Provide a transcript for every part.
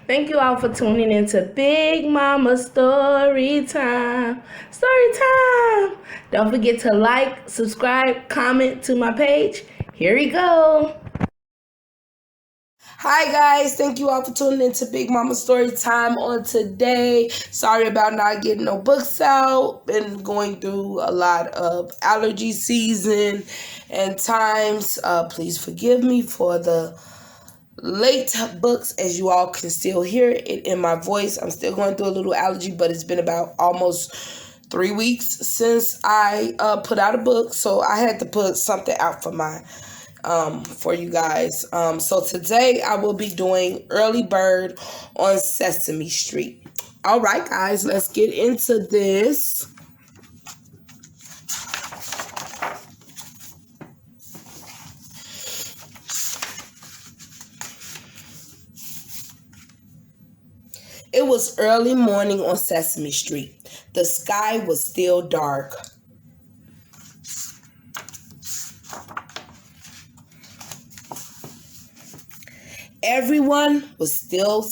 Thank you all for tuning into Big Mama Story Time. Story Time! Don't forget to like, subscribe, comment to my page. Here we go. Hi guys, thank you all for tuning into Big Mama Story Time on today. Sorry about not getting no books out. Been going through a lot of allergy season and times. Please forgive me for the late books, as you all can still hear it in my voice. I'm still going through a little allergy, but it's been about almost 3 weeks since I put out a book, so I had to put something out for you guys. So today I will be doing Early Bird on Sesame Street. All right, guys, let's get into this. It was early morning on Sesame Street. The sky was still dark. Everyone was still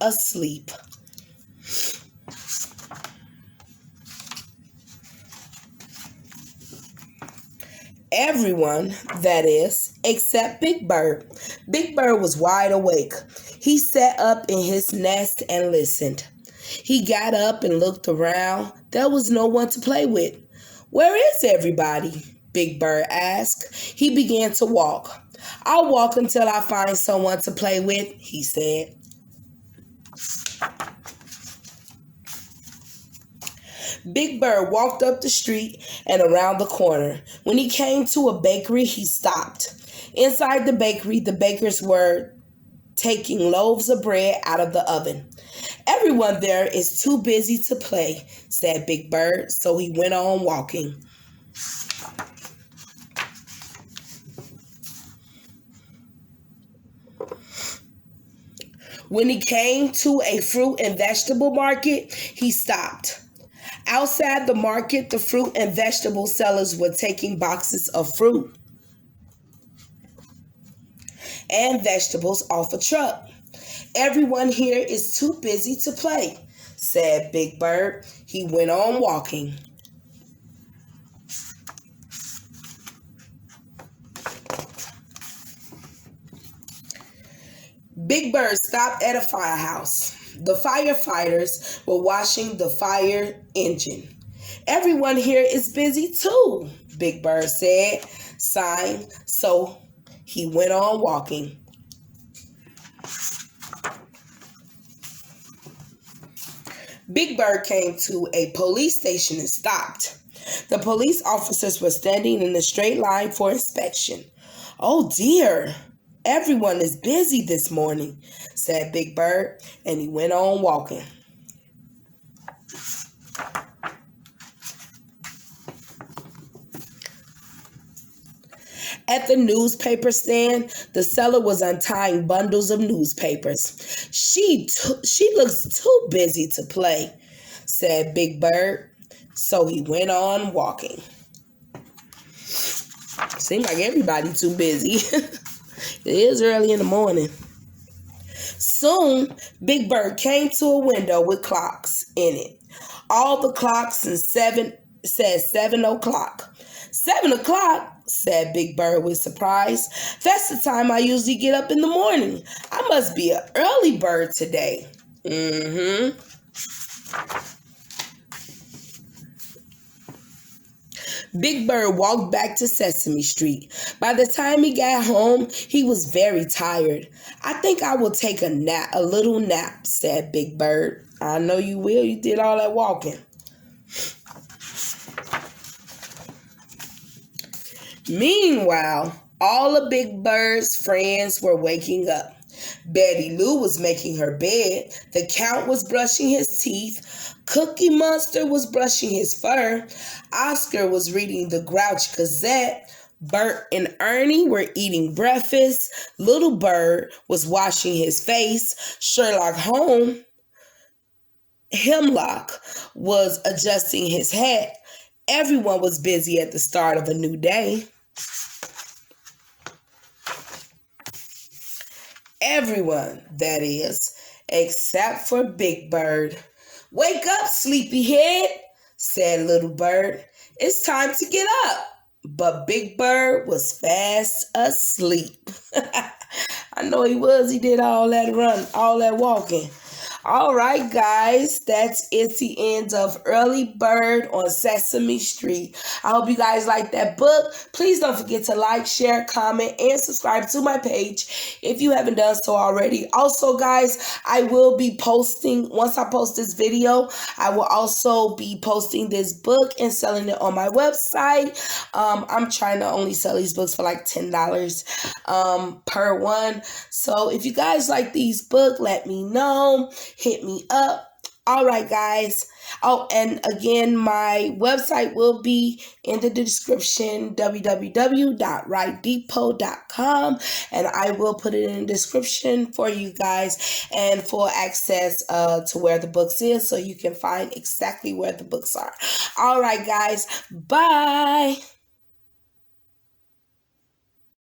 asleep. Everyone, that is, except Big Bird. Big Bird was wide awake. He sat up in his nest and listened. He got up and looked around. There was no one to play with. "Where is everybody?" Big Bird asked. He began to walk. "I'll walk until I find someone to play with," he said. Big Bird walked up the street and around the corner. When he came to a bakery, he stopped. Inside the bakery, the bakers were taking loaves of bread out of the oven. "Everyone there is too busy to play," said Big Bird, so he went on walking. When he came to a fruit and vegetable market, he stopped. Outside the market, the fruit and vegetable sellers were taking boxes of fruit and vegetables off a truck. "Everyone here is too busy to play," said Big Bird. He went on walking. Big Bird stopped at a firehouse. The firefighters were washing the fire engine. "Everyone here is busy too," Big Bird said, sighing, so he went on walking. Big Bird came to a police station and stopped. The police officers were standing in a straight line for inspection. "Oh dear, everyone is busy this morning," said Big Bird, and he went on walking. At the newspaper stand, the seller was untying bundles of newspapers. She looks too busy to play," said Big Bird, so he went on walking. Seems like everybody too busy. It is early in the morning. Soon, Big Bird came to a window with clocks in it. All the clocks in said 7 o'clock. 7 o'clock, said Big Bird with surprise. "That's the time I usually get up in the morning. I must be an early bird today." Big Bird walked back to Sesame Street. By the time he got home, he was very tired. "I think I will take a little nap," said Big Bird. "I know you will. You did all that walking." Meanwhile, all of Big Bird's friends were waking up. Betty Lou was making her bed. The Count was brushing his teeth. Cookie Monster was brushing his fur. Oscar was reading the Grouch Gazette. Bert and Ernie were eating breakfast. Little Bird was washing his face. Sherlock Holmes, Hemlock, was adjusting his hat. Everyone was busy at the start of a new day. Everyone, that is, except for Big Bird. Wake up, sleepyhead, said Little Bird. It's time to get up. But Big Bird was fast asleep. I know he was. He did all that run, all that walking. All right, guys, that's it's the end of Early Bird on Sesame Street. I hope you guys like that book. Please don't forget to like, share, comment, and subscribe to my page if you haven't done so already. Also, guys, I will be posting, once I post this video, I will also be posting this book and selling it on my website. I'm trying to only sell these books for like $10 per one. So if you guys like these books, let me know. Hit me up. All right, guys. Oh, and again, my website will be in the description, www.writedepot.com, and I will put it in the description for you guys and for access to where the books is, so you can find exactly where the books are. All right, guys. Bye.